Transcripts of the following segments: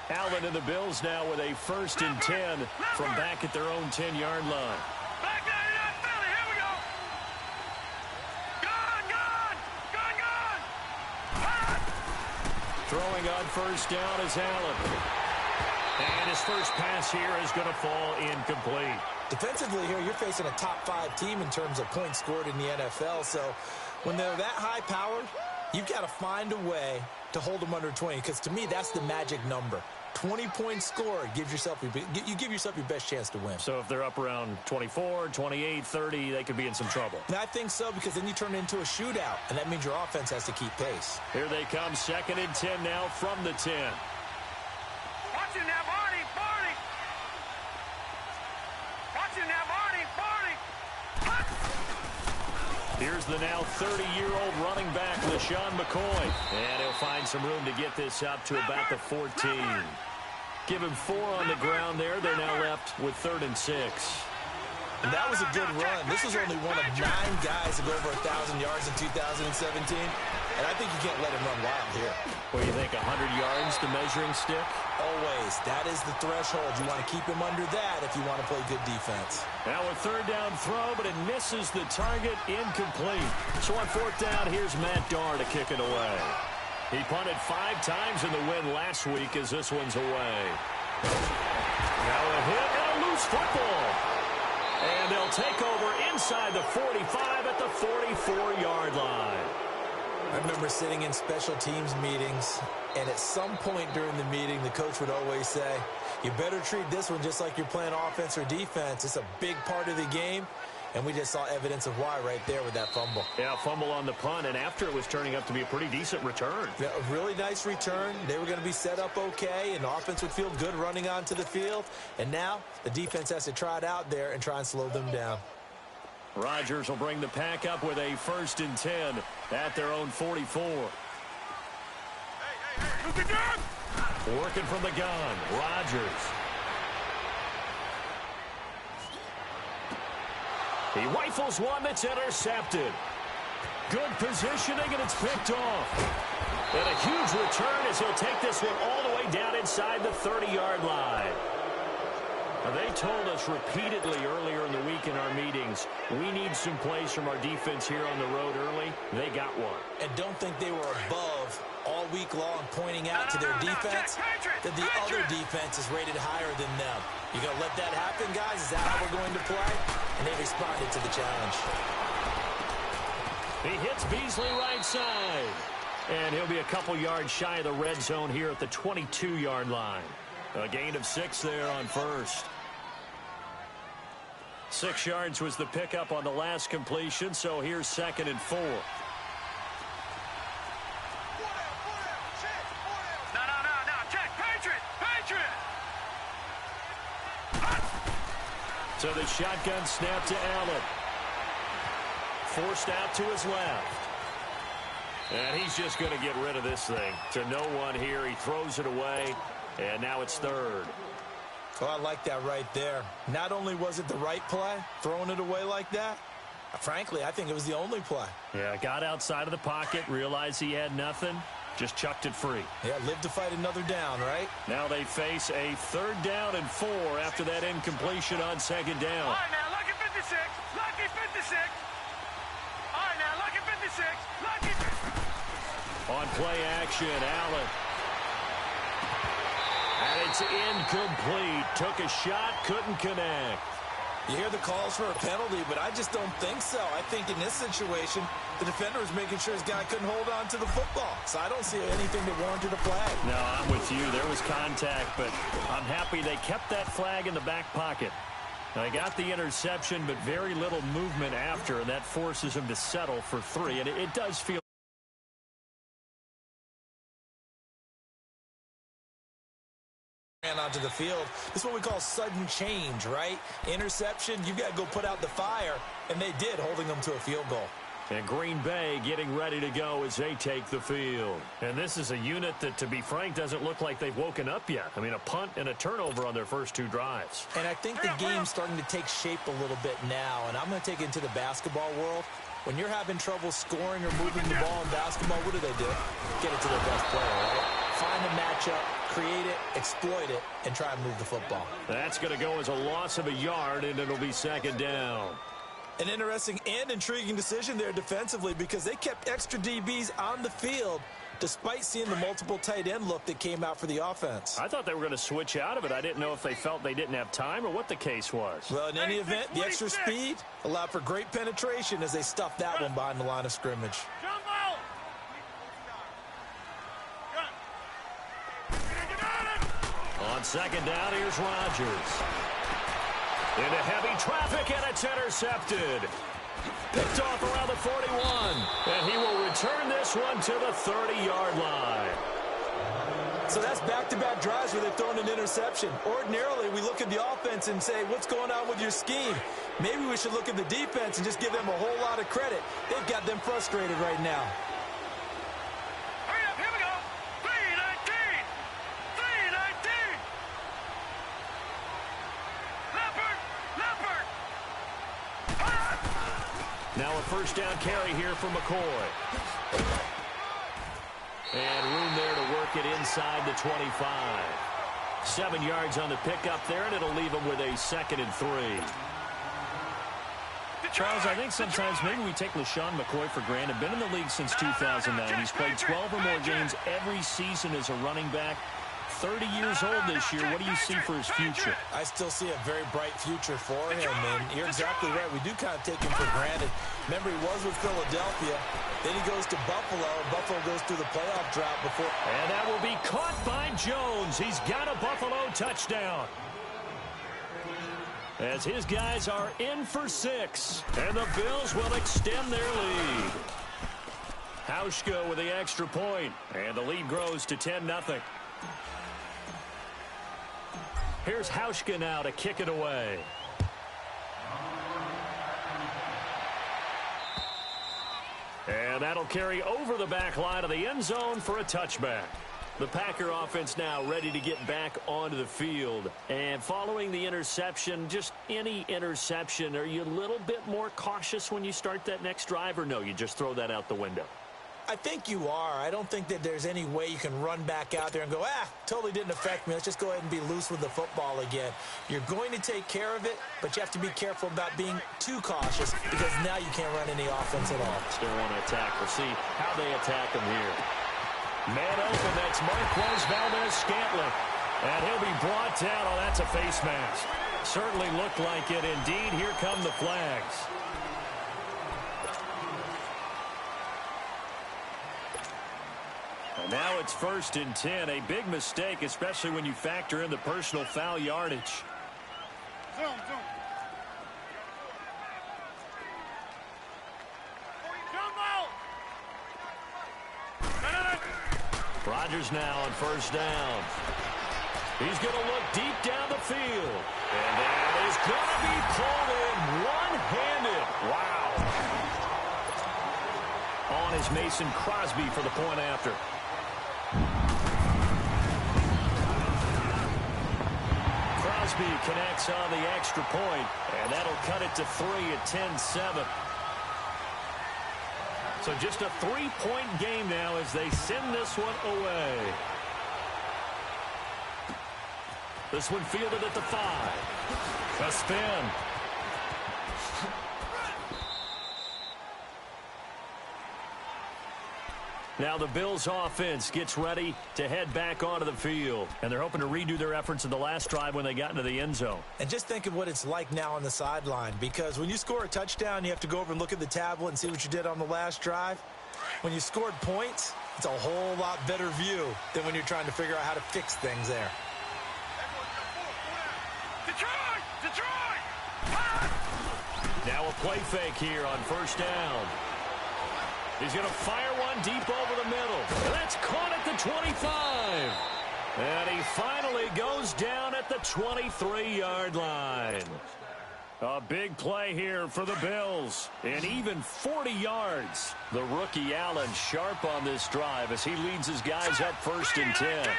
Allen and the Bills now with a 1st and 10 from back at their own 10-yard line. Here we go. Throwing on 1st down is Allen. And his first pass here is going to fall incomplete. Defensively here, you're facing a top 5 team in terms of points scored in the NFL. So when they're that high-powered, you've got to find a way to hold them under 20. Because to me, that's the magic number. 20 points scored, you give yourself your best chance to win. So if they're up around 24, 28, 30, they could be in some trouble. And I think so, because then you turn it into a shootout, and that means your offense has to keep pace. Here they come, 2nd and 10 now from the 10. Watch him now, Barney. Watch him now, Barney. Here's the now 30-year-old running back, LaShawn McCoy. And he'll find some room to get this up to about the 14. Give him 4 on the ground there. They're now left with 3rd and 6. And that was a good run. This was only one of 9 guys to go over 1,000 yards in 2017. And I think you can't let him run wild here. What do you think, 100 yards, the measuring stick? Always. That is the threshold. You want to keep him under that if you want to play good defense. Now a 3rd down throw, but it misses the target, incomplete. So on 4th down, here's Matt Darr to kick it away. He punted 5 times in the win last week as this one's away. Now a hit and a loose football. And they'll take over inside the 45 at the 44-yard line. I remember sitting in special teams meetings, and at some point during the meeting, the coach would always say, you better treat this one just like you're playing offense or defense. It's a big part of the game, and we just saw evidence of why right there with that fumble. Yeah, fumble on the punt, and after it was turning up to be a pretty decent return. Yeah, a really nice return. They were going to be set up okay, and the offense would feel good running onto the field. And now the defense has to try it out there and try and slow them down. Rodgers will bring the pack up with a 1st and 10 at their own 44. Working from the gun, Rodgers. He rifles one that's intercepted. Good positioning, and it's picked off. And a huge return as he'll take this one all the way down inside the 30-yard line. They told us repeatedly earlier in the week in our meetings, we need some plays from our defense here on the road early. They got one. And don't think they were above all week long pointing out to their defense that the other defense is rated higher than them. You going to let that happen, guys? Is that how we're going to play? And they responded to the challenge. He hits Beasley right side. And he'll be a couple yards shy of the red zone here at the 22-yard line. A gain of 6 there on 1st. 6 yards was the pickup on the last completion, so here's 2nd and 4. No. Check. Patriot. So the shotgun snap to Allen. Forced out to his left. And he's just going to get rid of this thing. To no one here. He throws it away. And now it's 3rd. Oh, I like that right there. Not only was it the right play, throwing it away like that, frankly, I think it was the only play. Yeah, got outside of the pocket, realized he had nothing, just chucked it free. Yeah, live to fight another down, right? Now they face a 3rd down and 4 after that incompletion on 2nd down. All right, now, lucky 56. Lucky 56. All right, now, lucky 56. Lucky 56. On play action, Allen. And it's incomplete. Took a shot, couldn't connect. You hear the calls for a penalty, but I just don't think so. I think in this situation, the defender was making sure his guy couldn't hold on to the football. So I don't see anything that warranted a flag. No, I'm with you. There was contact, but I'm happy they kept that flag in the back pocket. They got the interception, but very little movement after, and that forces him to settle for 3. And it does feel onto the field. This is what we call sudden change, right? Interception, you've got to go put out the fire, and they did, holding them to a field goal. And Green Bay getting ready to go as they take the field. And this is a unit that, to be frank, doesn't look like they've woken up yet. I mean, a punt and a turnover on their first 2 drives. And I think the game's starting to take shape a little bit now, and I'm going to take it into the basketball world. When you're having trouble scoring or moving the ball in basketball, what do? Get it to their best player, right? Find a matchup, create it, exploit it, and try and move the football. That's going to go as a loss of a yard, and it'll be second down. An interesting and intriguing decision there defensively because they kept extra DBs on the field despite seeing the multiple tight end look that came out for the offense. I thought they were going to switch out of it. I didn't know if they felt they didn't have time or what the case was. Well, in any event, the extra speed allowed for great penetration as they stuffed that one behind the line of scrimmage. On second down, here's Rodgers. Into heavy traffic, and it's intercepted. Picked off around the 41. And he will return this one to the 30-yard line. So that's back-to-back drives where they've thrown an interception. Ordinarily, we look at the offense and say, what's going on with your scheme? Maybe we should look at the defense and just give them a whole lot of credit. They've got them frustrated right now. Hurry up, here we go. 3-19. 3-19. Leopard. Now a first down carry here for McCoy. And room there to work it inside the 25. 7 yards on the pickup there, and it'll leave him with a 2nd and 3. Charles, I think sometimes maybe we take LeSean McCoy for granted. Been in the league since 2009. He's played 12 or more games every season as a running back. 30 years old this year. What do you see for his future? I still see a very bright future for him, and you're exactly right. We do kind of take him for granted. Remember, he was with Philadelphia. Then he goes to Buffalo. Buffalo goes through the playoff drought before. And that will be caught by Jones. He's got a Buffalo touchdown. As his guys are in for 6. And the Bills will extend their lead. Hauschka with the extra point. And the lead grows to 10-0. Here's Hauschka now to kick it away. And that'll carry over the back line of the end zone for a touchback. The Packer offense now ready to get back onto the field. And following the interception, just any interception, are you a little bit more cautious when you start that next drive, or no, you just throw that out the window? I think you are. I don't think that there's any way you can run back out there and go, totally didn't affect me. Let's just go ahead and be loose with the football again. You're going to take care of it, but you have to be careful about being too cautious because now you can't run any offense at all. Still want to attack. We'll see how they attack him here. Man open, that's Marquez Valdes-Scantling. And he'll be brought down. Oh, that's a face mask. Certainly looked like it. Indeed, here come the flags. And now it's 1st and 10. A big mistake, especially when you factor in the personal foul yardage. Zoom. Rodgers now on 1st down. He's going to look deep down the field. And that is going to be pulled in one-handed. Wow. On is Mason Crosby for the point after. Crosby connects on the extra point, and that'll cut it to 3 at 10-7. So just a 3-point game now as they send this one away. This one fielded at the 5. A spin. Now the Bills offense gets ready to head back onto the field. And they're hoping to redo their efforts in the last drive when they got into the end zone. And just think of what it's like now on the sideline. Because when you score a touchdown, you have to go over and look at the tablet and see what you did on the last drive. When you scored points, it's a whole lot better view than when you're trying to figure out how to fix things there. Detroit! Now a play fake here on 1st down. He's going to fire one deep over the middle. And that's caught at the 25. And he finally goes down at the 23-yard line. A big play here for the Bills. And even 40 yards. The rookie Allen sharp on this drive as he leads his guys up 1st and 10.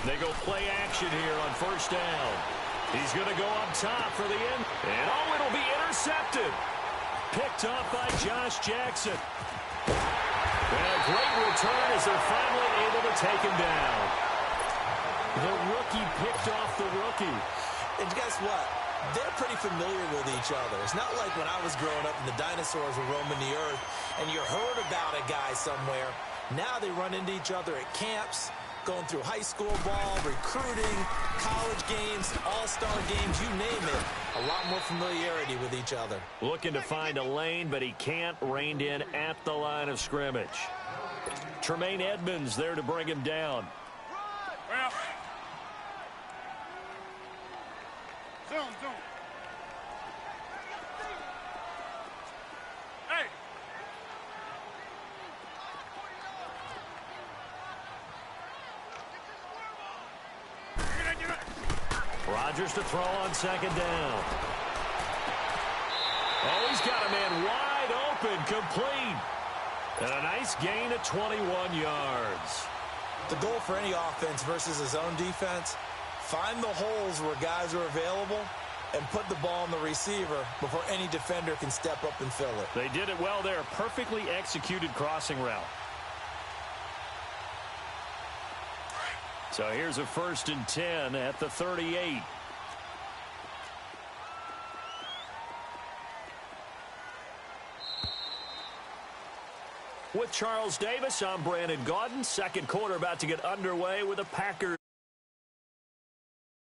They go play action here on 1st down. He's going to go up top for the end. And it'll be intercepted. Picked off by Josh Jackson. And a great return as they're finally able to take him down. The rookie picked off the rookie. And guess what? They're pretty familiar with each other. It's not like when I was growing up and the dinosaurs were roaming the earth and you heard about a guy somewhere. Now they run into each other at camps, going through high school ball, recruiting, college games, all-star games, you name it. A lot more familiarity with each other. Looking to find a lane, but he can't. Reined in at the line of scrimmage. Tremaine Edmonds there to bring him down. Well. Zone. Hey. Rodgers to throw on second down. Oh, he's got a man wide open, complete. And a nice gain of 21 yards. The goal for any offense versus his own defense, find the holes where guys are available and put the ball on the receiver before any defender can step up and fill it. They did it well there. Perfectly executed crossing route. So here's a 1st and 10 at the 38. With Charles Davis, I'm Brandon Gaudin. Second quarter about to get underway with the Packers.